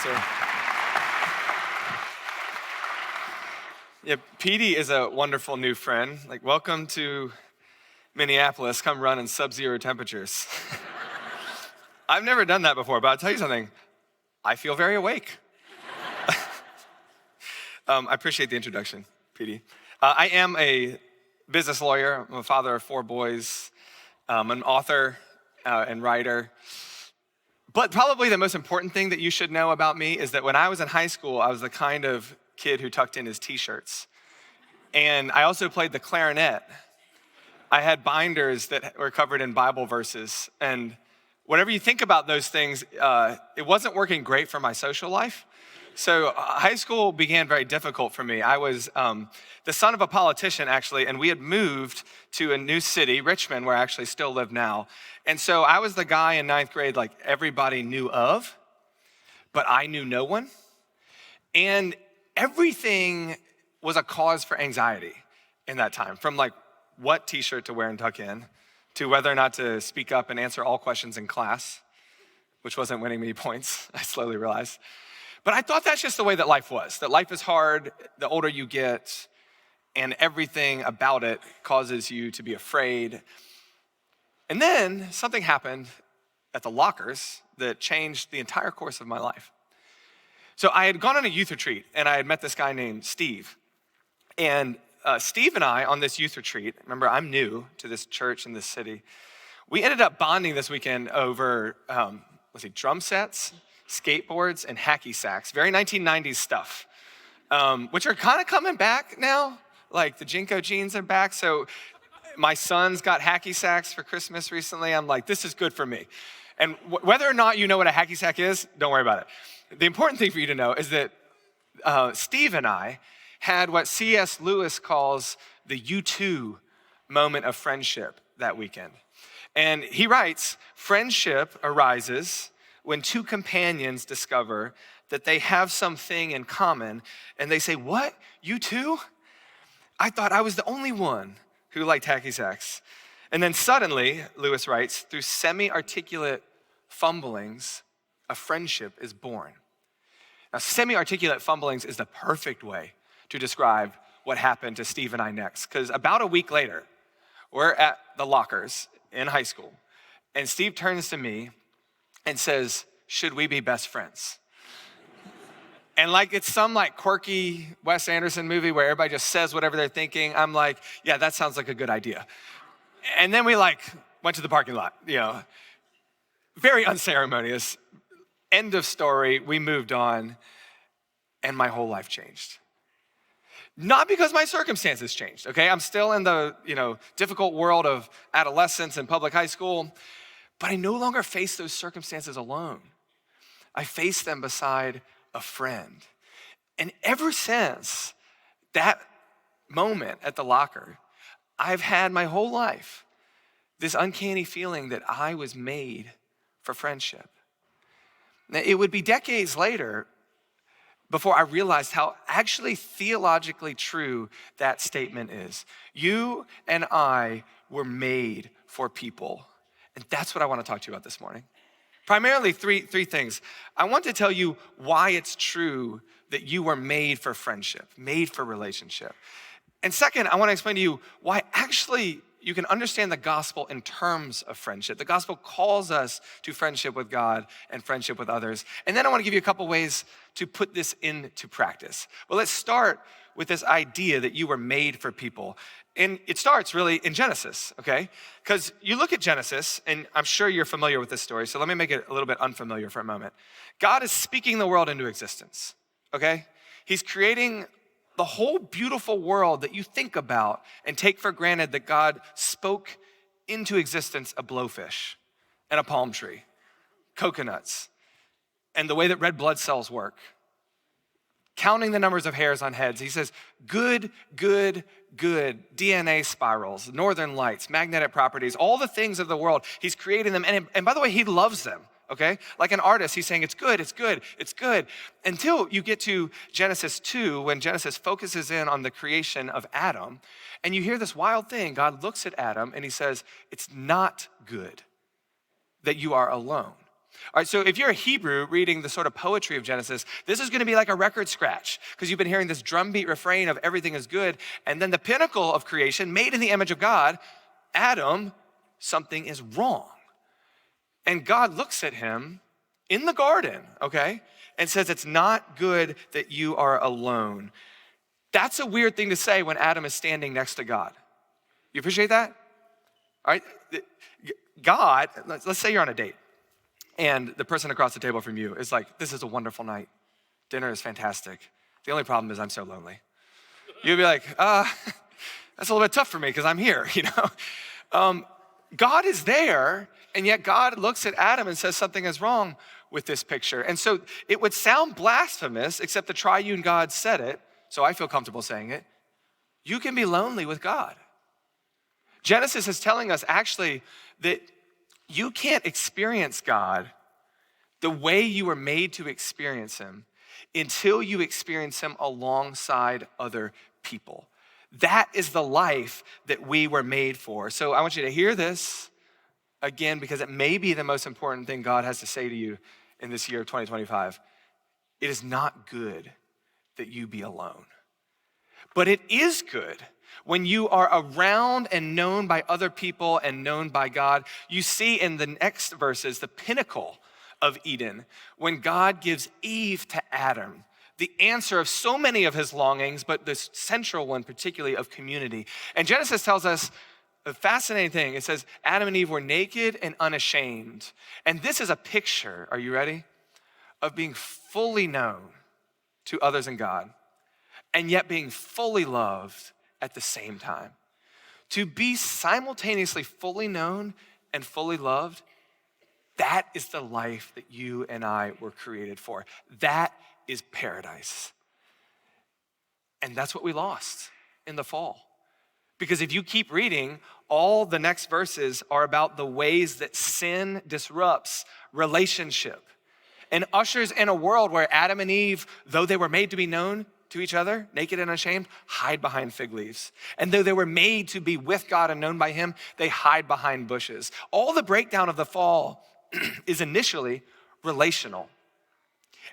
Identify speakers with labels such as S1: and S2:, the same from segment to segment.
S1: sir. Yeah, Petey is a wonderful new friend. Like, welcome to Minneapolis. Come run in sub-zero temperatures. I've never done that before, but I'll tell you something. I feel very awake. I appreciate the introduction, Petey. I am a business lawyer. I'm a father of 4 boys. An author and writer. But probably the most important thing that you should know about me is that when I was in high school, I was the kind of kid who tucked in his t-shirts. And I also played the clarinet. I had binders that were covered in Bible verses. And whatever you think about those things, it wasn't working great for my social life. So high school began very difficult for me. I was the son of a politician, actually, and we had moved to a new city, Richmond, where I actually still live now. And so I was the guy in 9th grade like everybody knew of, but I knew no one. And everything was a cause for anxiety in that time, from like what t-shirt to wear and tuck in, to whether or not to speak up and answer all questions in class, which wasn't winning me points, I slowly realized. But I thought that's just the way that life was, that life is hard the older you get, and everything about it causes you to be afraid. And then something happened at the lockers that changed the entire course of my life. So I had gone on a youth retreat, and I had met this guy named Steve. And Steve and I, on this youth retreat, remember, I'm new to this church in this city, we ended up bonding this weekend over, drum sets, skateboards, and hacky sacks. Very 1990s stuff, which are kind of coming back now. Like the Jinko jeans are back. So my sons got hacky sacks for Christmas recently. I'm like, this is good for me. And whether or not you know what a hacky sack is, don't worry about it. The important thing for you to know is that Steve and I had what C.S. Lewis calls the U2 moment of friendship that weekend. And he writes, friendship arises when 2 companions discover that they have something in common, and they say, what, you too? I thought I was the only one who liked hacky sacks. And then suddenly, Lewis writes, through semi-articulate fumblings, a friendship is born. Now, semi-articulate fumblings is the perfect way to describe what happened to Steve and I next, because about a week later, we're at the lockers in high school, and Steve turns to me and says, should we be best friends? And like it's some like quirky Wes Anderson movie where everybody just says whatever they're thinking, I'm like, yeah, that sounds like a good idea. And then we like went to the parking lot, very unceremonious. End of story, we moved on, and my whole life changed. Not because my circumstances changed, okay? I'm still in the, difficult world of adolescence and public high school, but I no longer face those circumstances alone. I face them beside a friend. And ever since that moment at the locker, I've had my whole life this uncanny feeling that I was made for friendship. Now, it would be decades later before I realized how actually theologically true that statement is. You and I were made for people. And that's what I want to talk to you about this morning. Primarily three things. I want to tell you why it's true that you were made for friendship, made for relationship. And second, I want to explain to you why actually you can understand the gospel in terms of friendship. The gospel calls us to friendship with God and friendship with others. And then I want to give you a couple ways to put this into practice. Well, let's start with this idea that you were made for people. And it starts really in Genesis, okay? Because you look at Genesis, and I'm sure you're familiar with this story, so let me make it a little bit unfamiliar for a moment. God is speaking the world into existence, okay? He's creating the whole beautiful world that you think about and take for granted that God spoke into existence a blowfish and a palm tree, coconuts, and the way that red blood cells work. Counting the numbers of hairs on heads, he says, good, good, good, DNA spirals, northern lights, magnetic properties, all the things of the world, he's creating them. And by the way, he loves them, okay? Like an artist, he's saying, it's good, it's good, it's good. Until you get to Genesis 2, when Genesis focuses in on the creation of Adam, and you hear this wild thing. God looks at Adam and he says, it's not good that you are alone. All right, so if you're a Hebrew reading the sort of poetry of Genesis, this is gonna be like a record scratch because you've been hearing this drumbeat refrain of everything is good. And then the pinnacle of creation, made in the image of God, Adam, something is wrong. And God looks at him in the garden, okay, and says, it's not good that you are alone. That's a weird thing to say when Adam is standing next to God. You appreciate that? All right, God, let's say you're on a date and the person across the table from you is like, this is a wonderful night. Dinner is fantastic. The only problem is I'm so lonely. You'd be like, that's a little bit tough for me because I'm here, you know? God is there, and yet God looks at Adam and says something is wrong with this picture. And so it would sound blasphemous, except the triune God said it, so I feel comfortable saying it. You can be lonely with God. Genesis is telling us actually that you can't experience God the way you were made to experience him until you experience him alongside other people. That is the life that we were made for. So I want you to hear this again because it may be the most important thing God has to say to you in this year of 2025. It is not good that you be alone. But it is good when you are around and known by other people and known by God. You see in the next verses the pinnacle of Eden when God gives Eve to Adam, the answer of so many of his longings, but the central one particularly of community. And Genesis tells us a fascinating thing. It says Adam and Eve were naked and unashamed. And this is a picture, are you ready, of being fully known to others and God, and yet being fully loved at the same time. To be simultaneously fully known and fully loved, that is the life that you and I were created for. That is paradise. And that's what we lost in the fall. Because if you keep reading, all the next verses are about the ways that sin disrupts relationship and ushers in a world where Adam and Eve, though they were made to be known to each other, naked and unashamed, hide behind fig leaves. And though they were made to be with God and known by him, they hide behind bushes. All the breakdown of the fall is initially relational.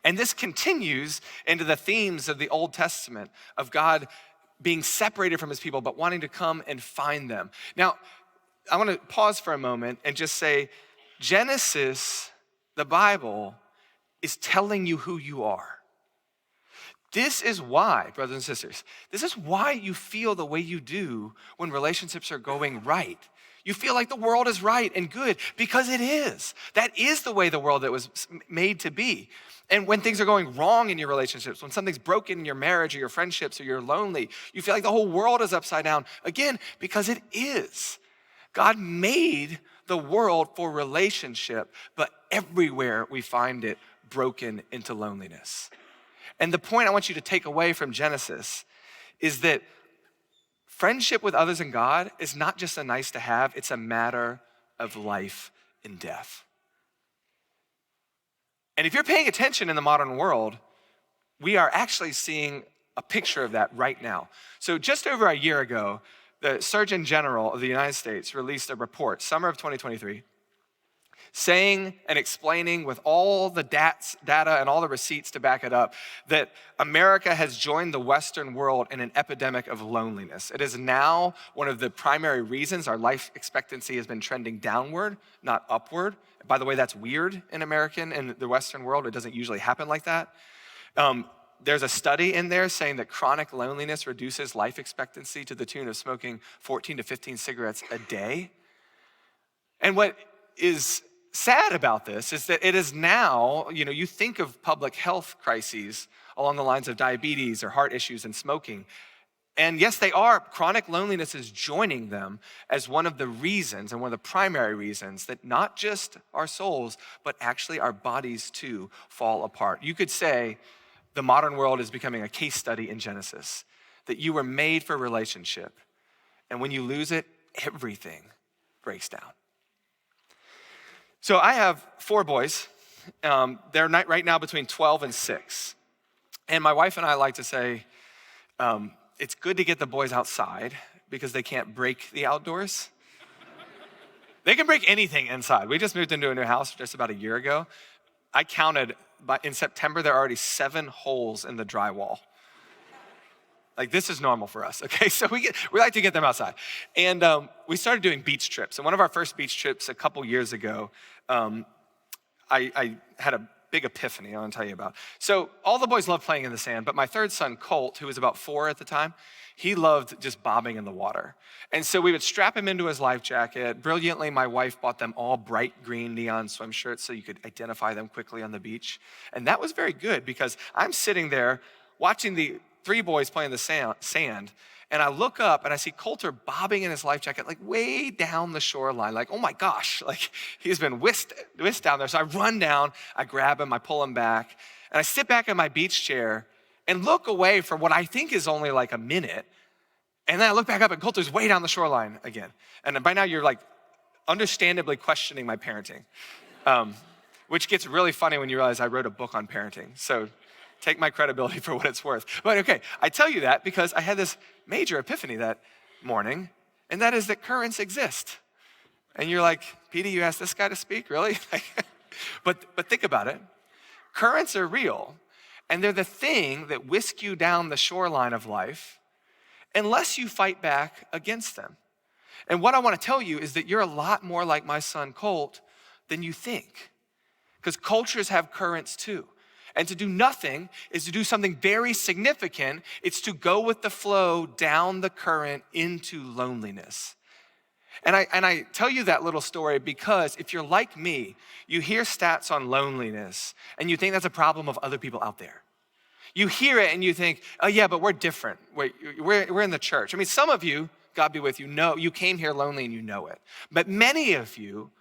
S1: And this continues into the themes of the Old Testament of God being separated from his people, but wanting to come and find them. Now, I want to pause for a moment and just say, Genesis, the Bible, is telling you who you are. This is why, brothers and sisters, this is why you feel the way you do when relationships are going right. You feel like the world is right and good because it is. That is the way the world that was made to be. And when things are going wrong in your relationships, when something's broken in your marriage or your friendships or you're lonely, you feel like the whole world is upside down. Again, because it is. God made the world for relationship, but everywhere we find it broken into loneliness. And the point I want you to take away from Genesis is that friendship with others and God is not just a nice to have, it's a matter of life and death. And if you're paying attention in the modern world, we are actually seeing a picture of that right now. So just over a year ago, the Surgeon General of the United States released a report, summer of 2023, saying and explaining with all the data and all the receipts to back it up that America has joined the Western world in an epidemic of loneliness. It is now one of the primary reasons our life expectancy has been trending downward, not upward. By the way, that's weird in the Western world. It doesn't usually happen like that. There's a study in there saying that chronic loneliness reduces life expectancy to the tune of smoking 14 to 15 cigarettes a day. And what is sad about this is that it is now, you think of public health crises along the lines of diabetes or heart issues and smoking. And yes, they are. Chronic loneliness is joining them as one of the reasons and one of the primary reasons that not just our souls, but actually our bodies too fall apart. You could say the modern world is becoming a case study in Genesis, that you were made for relationship. And when you lose it, everything breaks down. So I have 4 boys. They're right now between 12 and 6. And my wife and I like to say, it's good to get the boys outside because they can't break the outdoors. They can break anything inside. We just moved into a new house just about a year ago. I counted, in September, there are already 7 holes in the drywall. Like, this is normal for us, okay? So we like to get them outside. And we started doing beach trips. And one of our first beach trips a couple years ago, I had a big epiphany I want to tell you about. So all the boys loved playing in the sand, but my third son, Colt, who was about 4 at the time, he loved just bobbing in the water. And so we would strap him into his life jacket. Brilliantly, my wife bought them all bright green neon swim shirts so you could identify them quickly on the beach. And that was very good because I'm sitting there watching the 3 boys playing the sand, and I look up and I see Coulter bobbing in his life jacket, like way down the shoreline, like, oh my gosh, like he's been whisked down there. So I run down, I grab him, I pull him back, and I sit back in my beach chair and look away for what I think is only like a minute. And then I look back up and Coulter's way down the shoreline again. And by now you're like understandably questioning my parenting, which gets really funny when you realize I wrote a book on parenting. So take my credibility for what it's worth. But okay, I tell you that because I had this major epiphany that morning, and that is that currents exist. And you're like, Petey, you asked this guy to speak, really? But think about it. Currents are real, and they're the thing that whisk you down the shoreline of life unless you fight back against them. And what I want to tell you is that you're a lot more like my son Colt than you think, because cultures have currents too. And to do nothing is to do something very significant. It's to go with the flow down the current into loneliness. And I tell you that little story because if you're like me, you hear stats on loneliness and you think that's a problem of other people out there. You hear it and you think, oh yeah, but we're different. We're in the church. I mean, some of you, God be with you, know you came here lonely and you know it. But many of you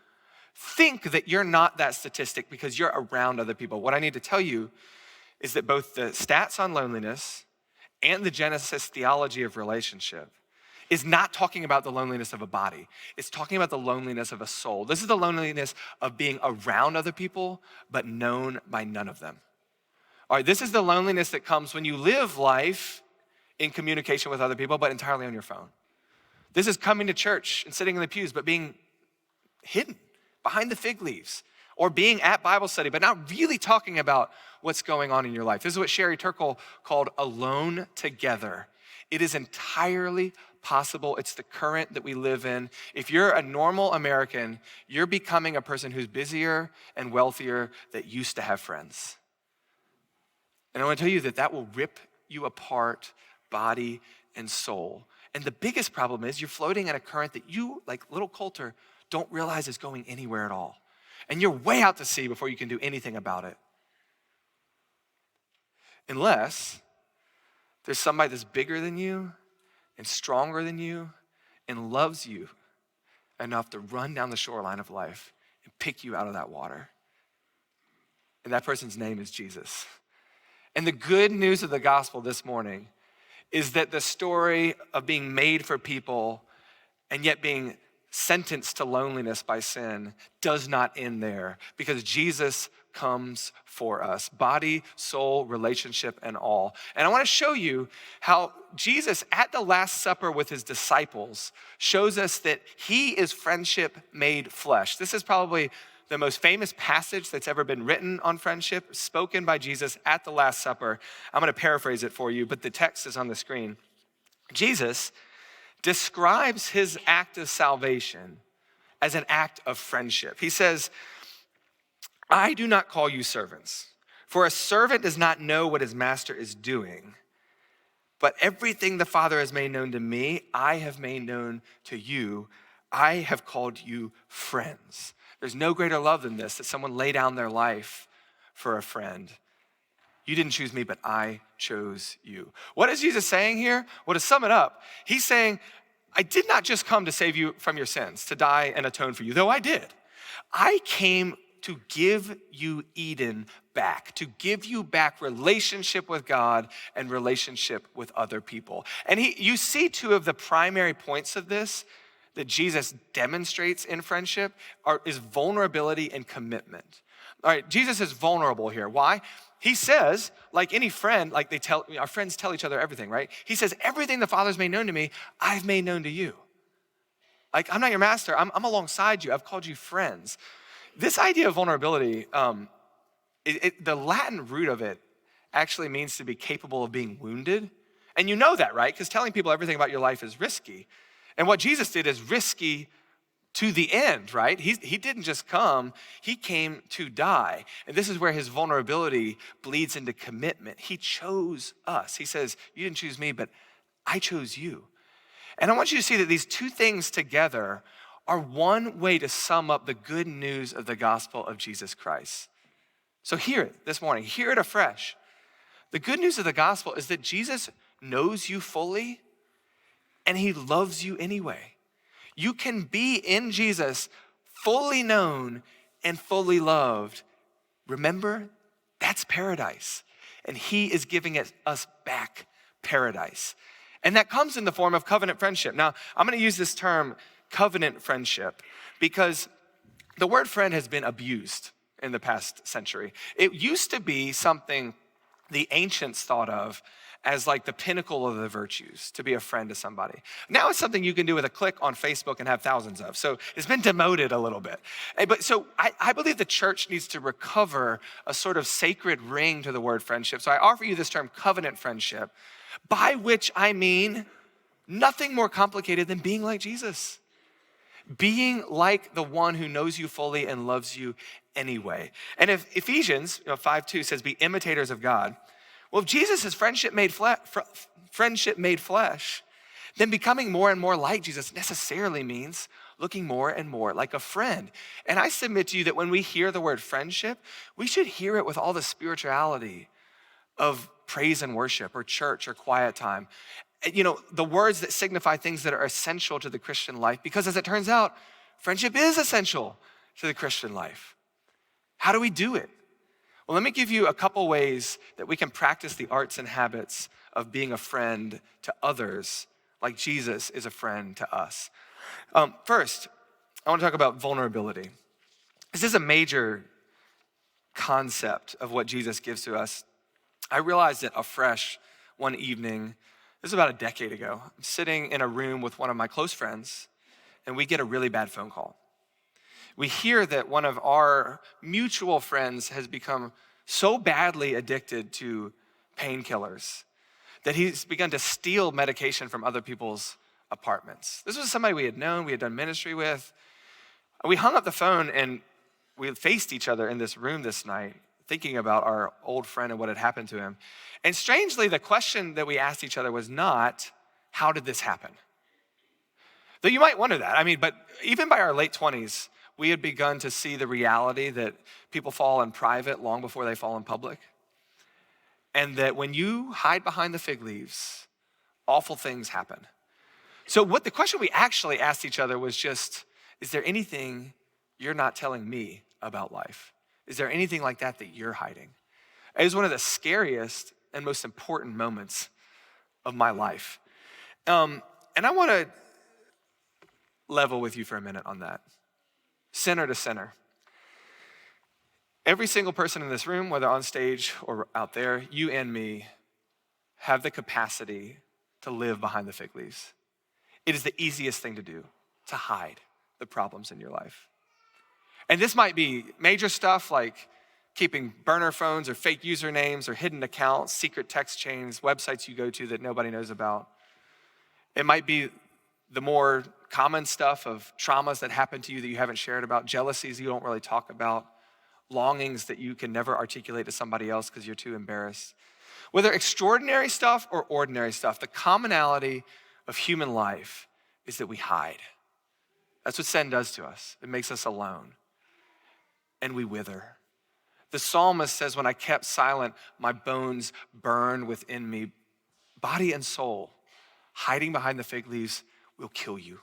S1: think that you're not that statistic because you're around other people. What I need to tell you is that both the stats on loneliness and the Genesis theology of relationship is not talking about the loneliness of a body. It's talking about the loneliness of a soul. This is the loneliness of being around other people, but known by none of them. All right, this is the loneliness that comes when you live life in communication with other people, but entirely on your phone. This is coming to church and sitting in the pews, but being hidden behind the fig leaves, or being at Bible study, but not really talking about what's going on in your life. This is what Sherry Turkle called alone together. It is entirely possible. It's the current that we live in. If you're a normal American, you're becoming a person who's busier and wealthier that used to have friends. And I want to tell you that will rip you apart, body and soul. And the biggest problem is you're floating in a current that you, like little Coulter, don't realize is going anywhere at all. And you're way out to sea before you can do anything about it. Unless there's somebody that's bigger than you and stronger than you and loves you enough to run down the shoreline of life and pick you out of that water. And that person's name is Jesus. And the good news of the gospel this morning is that the story of being made for people and yet being sentenced to loneliness by sin does not end there, because Jesus comes for us, body, soul, relationship, and all. And I want to show you how Jesus at the Last Supper with his disciples shows us that he is friendship made flesh. This is probably the most famous passage that's ever been written on friendship, spoken by Jesus at the Last Supper. I'm going to paraphrase it for you, but the text is on the screen. Jesus describes his act of salvation as an act of friendship. He says, I do not call you servants, for a servant does not know what his master is doing. But everything the Father has made known to me, I have made known to you. I have called you friends. There's no greater love than this, that someone lay down their life for a friend. You didn't choose me, but I chose you. What is Jesus saying here? Well, to sum it up, he's saying, I did not just come to save you from your sins, to die and atone for you, though I did. I came to give you Eden back, to give you back relationship with God and relationship with other people. And you see 2 of the primary points of this that Jesus demonstrates in friendship is vulnerability and commitment. All right, Jesus is vulnerable here. Why? He says, like any friend, like our friends tell each other everything, right? He says, everything the Father's made known to me, I've made known to you. Like, I'm not your master. I'm alongside you. I've called you friends. This idea of vulnerability, the Latin root of it actually means to be capable of being wounded. And you know that, right? Because telling people everything about your life is risky. And what Jesus did is risky to the end, right? He didn't just come, he came to die. And this is where his vulnerability bleeds into commitment. He chose us. He says, you didn't choose me, but I chose you. And I want you to see that these two things together are one way to sum up the good news of the gospel of Jesus Christ. So hear it this morning, hear it afresh. The good news of the gospel is that Jesus knows you fully and he loves you anyway. You can be in Jesus fully known and fully loved. Remember, that's paradise. And he is giving us back paradise. And that comes in the form of covenant friendship. Now, I'm gonna use this term, covenant friendship, because the word friend has been abused in the past century. It used to be something the ancients thought of as like the pinnacle of the virtues, to be a friend to somebody. Now it's something you can do with a click on Facebook and have thousands of. So it's been demoted a little bit. But so I believe the church needs to recover a sort of sacred ring to the word friendship. So I offer you this term, covenant friendship, by which I mean nothing more complicated than being like Jesus. Being like the one who knows you fully and loves you anyway. And if Ephesians 5:2 says, be imitators of God, well, if Jesus is friendship made flesh, then becoming more and more like Jesus necessarily means looking more and more like a friend. And I submit to you that when we hear the word friendship, we should hear it with all the spirituality of praise and worship or church or quiet time. The words that signify things that are essential to the Christian life, because as it turns out, friendship is essential to the Christian life. How do we do it? Well, let me give you a couple ways that we can practice the arts and habits of being a friend to others, like Jesus is a friend to us. First, I want to talk about vulnerability. This is a major concept of what Jesus gives to us. I realized it afresh one evening. This is about a decade ago. I'm sitting in a room with one of my close friends, and we get a really bad phone call. We hear that one of our mutual friends has become so badly addicted to painkillers that he's begun to steal medication from other people's apartments. This was somebody we had known, we had done ministry with. We hung up the phone and we faced each other in this room this night, thinking about our old friend and what had happened to him. And strangely, the question that we asked each other was not, how did this happen? Though you might wonder that. But even by our late 20s, we had begun to see the reality that people fall in private long before they fall in public. And that when you hide behind the fig leaves, awful things happen. So the question we actually asked each other was just, is there anything you're not telling me about life? Is there anything like that you're hiding? It was one of the scariest and most important moments of my life. And I want to level with you for a minute on that. Center to center. Every single person in this room, whether on stage or out there, you and me have the capacity to live behind the fig leaves. It is the easiest thing to do, to hide the problems in your life. And this might be major stuff like keeping burner phones or fake usernames or hidden accounts, secret text chains, websites you go to that nobody knows about. It might be the more common stuff of traumas that happen to you that you haven't shared about, jealousies you don't really talk about, longings that you can never articulate to somebody else because you're too embarrassed. Whether extraordinary stuff or ordinary stuff, the commonality of human life is that we hide. That's what sin does to us. It makes us alone, and we wither. The psalmist says, when I kept silent, my bones burned within me. Body and soul, hiding behind the fig leaves will kill you.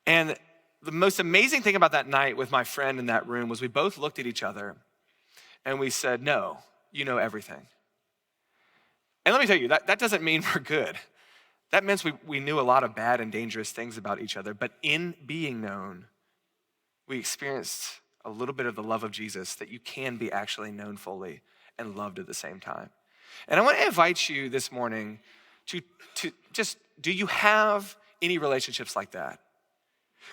S1: And the most amazing thing about that night with my friend in that room was we both looked at each other and we said, no, you know everything. And let me tell you, that doesn't mean we're good. That means we knew a lot of bad and dangerous things about each other, but in being known, we experienced a little bit of the love of Jesus, that you can be actually known fully and loved at the same time. And I want to invite you this morning to just, do you have any relationships like that?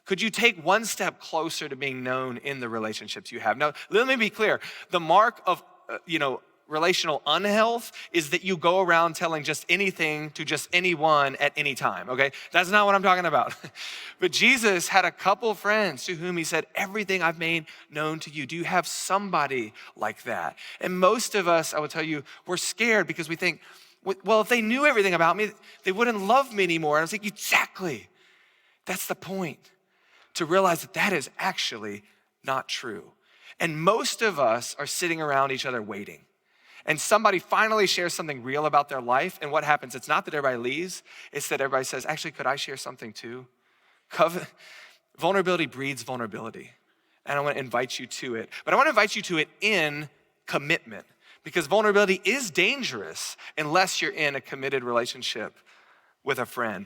S1: Could you take one step closer to being known in the relationships you have? Now, let me be clear. The mark of, relational unhealth is that you go around telling just anything to just anyone at any time, okay? That's not what I'm talking about. But Jesus had a couple friends to whom he said, everything I've made known to you. Do you have somebody like that? And most of us, I will tell you, we're scared because we think, well, if they knew everything about me, they wouldn't love me anymore. And I was like, exactly. That's the point. To realize that that is actually not true. And most of us are sitting around each other waiting. And somebody finally shares something real about their life, and what happens? It's not that everybody leaves, it's that everybody says, actually, could I share something too? Vulnerability breeds vulnerability, and I want to invite you to it. But I want to invite you to it in commitment, because vulnerability is dangerous unless you're in a committed relationship with a friend.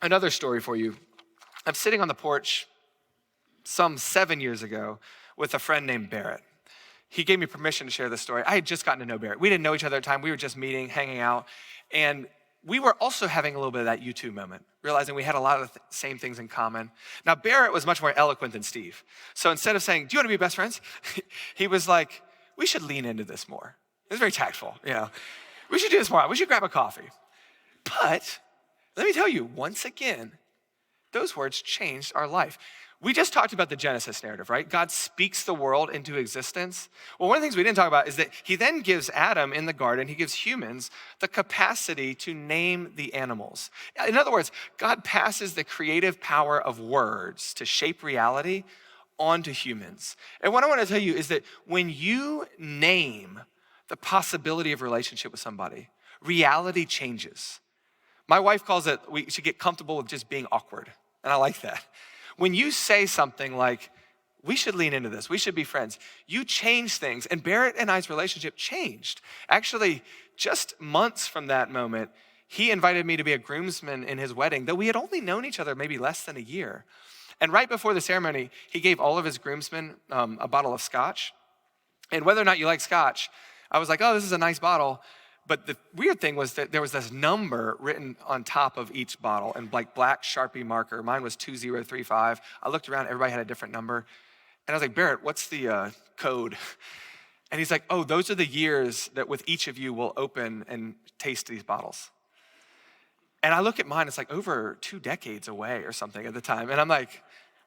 S1: Another story for you. I'm sitting on the porch some 7 years ago with a friend named Barrett. He gave me permission to share this story. I had just gotten to know Barrett. We didn't know each other at the time. We were just meeting, hanging out. And we were also having a little bit of that YouTube moment, realizing we had a lot of the same things in common. Now, Barrett was much more eloquent than Steve. So instead of saying, do you want to be best friends? He was like, we should lean into this more. It was very tactful, We should do this more. We should grab a coffee. But let me tell you, once again, those words changed our life. We just talked about the Genesis narrative, right? God speaks the world into existence. Well, one of the things we didn't talk about is that he then gives Adam in the garden, he gives humans the capacity to name the animals. In other words, God passes the creative power of words to shape reality onto humans. And what I want to tell you is that when you name the possibility of relationship with somebody, reality changes. My wife calls it, we should get comfortable with just being awkward. And I like that. When you say something like, we should lean into this, we should be friends, you change things. And Barrett and I's relationship changed. Actually, just months from that moment, he invited me to be a groomsman in his wedding, though we had only known each other maybe less than a year. And right before the ceremony, he gave all of his groomsmen a bottle of scotch. And whether or not you like scotch, I was like, oh, this is a nice bottle. But the weird thing was that there was this number written on top of each bottle in like black Sharpie marker. Mine was 2035. I looked around, everybody had a different number. And I was like, Barrett, what's the code? And he's like, oh, those are the years that with each of you will open and taste these bottles. And I look at mine, it's like over 2 decades away or something at the time. And I'm like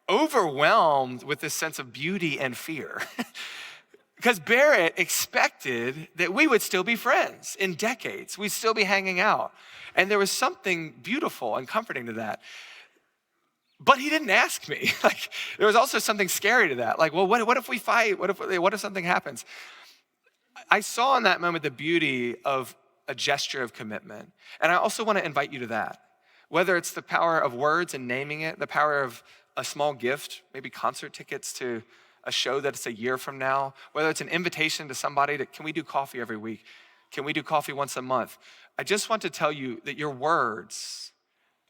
S1: overwhelmed with this sense of beauty and fear. Because Barrett expected that we would still be friends in decades. We'd still be hanging out. And there was something beautiful and comforting to that. But he didn't ask me. There was also something scary to that. Well, what if we fight? What if something happens? I saw in that moment the beauty of a gesture of commitment. And I also want to invite you to that. Whether it's the power of words and naming it, the power of a small gift, maybe concert tickets to a show that's a year from now, whether it's an invitation to somebody that, can we do coffee every week? Can we do coffee once a month? I just want to tell you that your words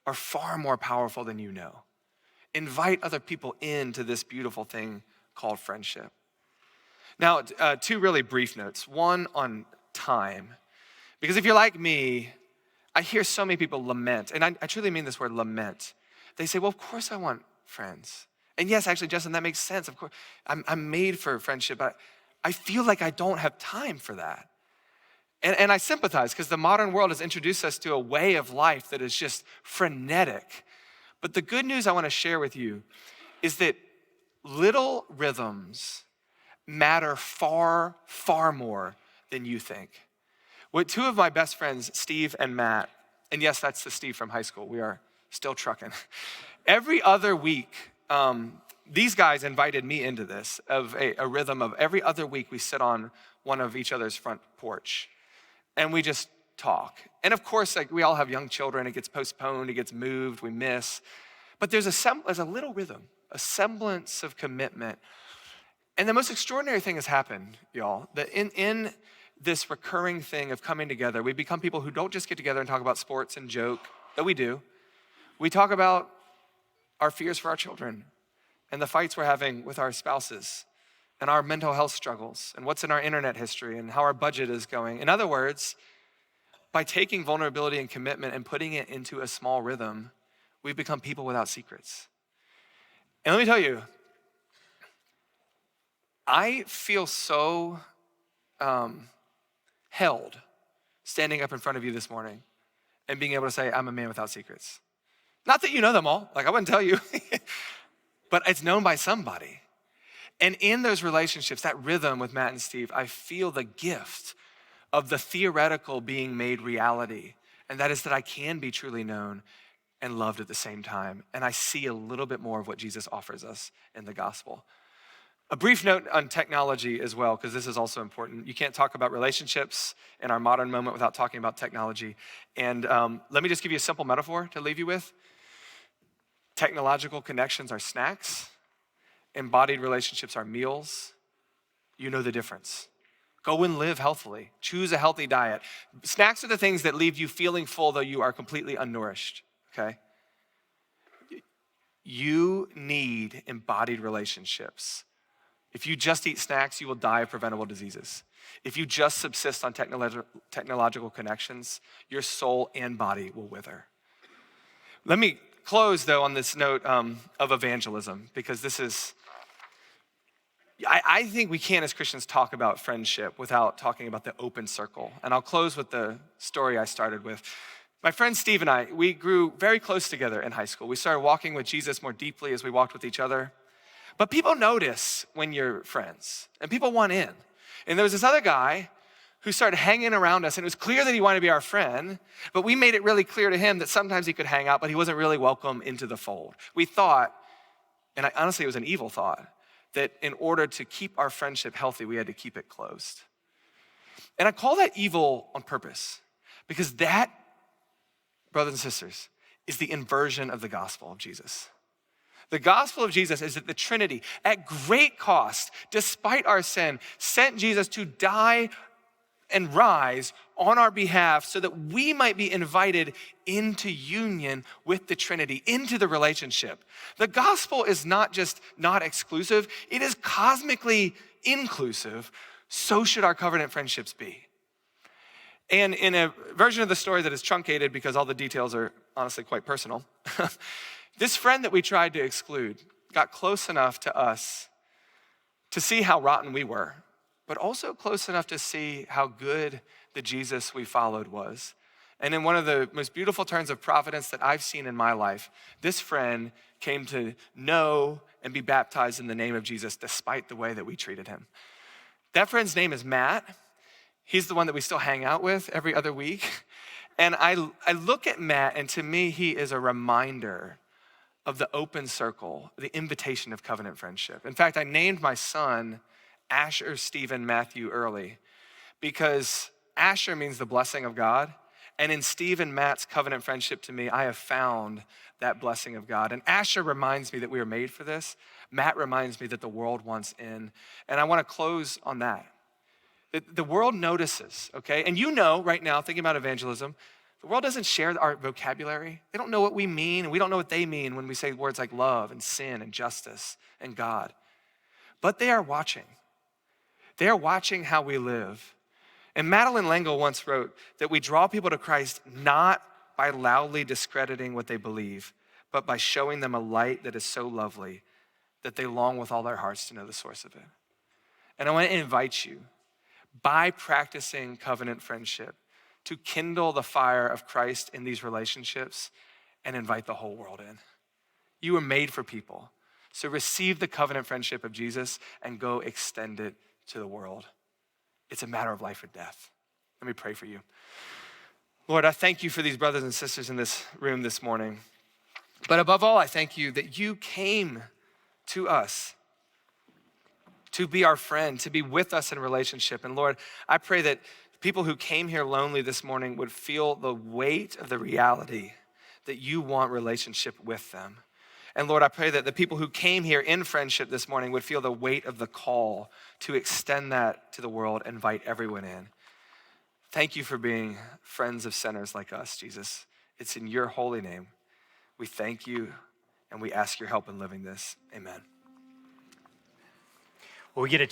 S1: are far more powerful than you know. Invite other people into this beautiful thing called friendship. Now, 2 really brief notes. One on time. Because if you're like me, I hear so many people lament, and I truly mean this word, lament. They say, well, of course I want friends. And yes, actually, Justin, that makes sense. Of course, I'm made for friendship, but I feel like I don't have time for that. And I sympathize because the modern world has introduced us to a way of life that is just frenetic. But the good news I want to share with you is that little rhythms matter far, far more than you think. With 2 of my best friends, Steve and Matt, and yes, that's the Steve from high school. We are still trucking. Every other week, these guys invited me into this, of a rhythm of every other week we sit on one of each other's front porch and we just talk. And of course, we all have young children, it gets postponed, it gets moved, we miss. But there's a little rhythm, a semblance of commitment. And the most extraordinary thing has happened, y'all, that in this recurring thing of coming together, we become people who don't just get together and talk about sports and joke, though we do. We talk about our fears for our children and the fights we're having with our spouses and our mental health struggles and what's in our internet history and how our budget is going. In other words, by taking vulnerability and commitment and putting it into a small rhythm, we've become people without secrets. And let me tell you, I feel so held standing up in front of you this morning and being able to say, I'm a man without secrets. Not that you know them all, like I wouldn't tell you, but it's known by somebody. And in those relationships, that rhythm with Matt and Steve, I feel the gift of the theoretical being made reality. And that is that I can be truly known and loved at the same time. And I see a little bit more of what Jesus offers us in the gospel. A brief note on technology as well, because this is also important. You can't talk about relationships in our modern moment without talking about technology. And let me just give you a simple metaphor to leave you with. Technological connections are snacks. Embodied relationships are meals. You know the difference. Go and live healthily. Choose a healthy diet. Snacks are the things that leave you feeling full though you are completely unnourished, okay? You need embodied relationships. If you just eat snacks, you will die of preventable diseases. If you just subsist on technological connections, your soul and body will wither. Let me close though on this note of evangelism, because this is, I think we can't as Christians talk about friendship without talking about the open circle. And I'll close with the story I started with. My friend Steve and I, we grew very close together in high school. We started walking with Jesus more deeply as we walked with each other. But people notice when you're friends, and people want in. And there was this other guy who started hanging around us, and it was clear that he wanted to be our friend, but we made it really clear to him that sometimes he could hang out, but he wasn't really welcome into the fold. We thought, and honestly it was an evil thought, that in order to keep our friendship healthy, we had to keep it closed. And I call that evil on purpose, because that, brothers and sisters, is the inversion of the gospel of Jesus. The gospel of Jesus is that the Trinity, at great cost, despite our sin, sent Jesus to die and rise on our behalf so that we might be invited into union with the Trinity, into the relationship. The gospel is not just not exclusive, it is cosmically inclusive. So should our covenant friendships be. And in a version of the story that is truncated because all the details are honestly quite personal, this friend that we tried to exclude got close enough to us to see how rotten we were, but also close enough to see how good the Jesus we followed was. And in one of the most beautiful turns of providence that I've seen in my life, this friend came to know and be baptized in the name of Jesus despite the way that we treated him. That friend's name is Matt. He's the one that we still hang out with every other week. And I look at Matt, and to me, he is a reminder of the open circle, the invitation of covenant friendship. In fact, I named my son Asher Stephen Matthew Earley because Asher means the blessing of God. And in Steve and Matt's covenant friendship to me, I have found that blessing of God. And Asher reminds me that we are made for this. Matt reminds me that the world wants in. And I want to close on that. The world notices, okay? And you know right now, thinking about evangelism, the world doesn't share our vocabulary. They don't know what we mean, and we don't know what they mean when we say words like love and sin and justice and God. But they are watching. They are watching how we live. And Madeline L'Engle once wrote that we draw people to Christ not by loudly discrediting what they believe, but by showing them a light that is so lovely that they long with all their hearts to know the source of it. And I want to invite you, by practicing covenant friendship, to kindle the fire of Christ in these relationships and invite the whole world in. You were made for people. So receive the covenant friendship of Jesus and go extend it to the world. It's a matter of life or death. Let me pray for you. Lord, I thank you for these brothers and sisters in this room this morning. But above all, I thank you that you came to us to be our friend, to be with us in relationship. And Lord, I pray that people who came here lonely this morning would feel the weight of the reality that you want relationship with them. And Lord, I pray that the people who came here in friendship this morning would feel the weight of the call to extend that to the world and invite everyone in. Thank you for being friends of sinners like us, Jesus. It's in your holy name. We thank you and we ask your help in living this. Amen.
S2: Well, we get a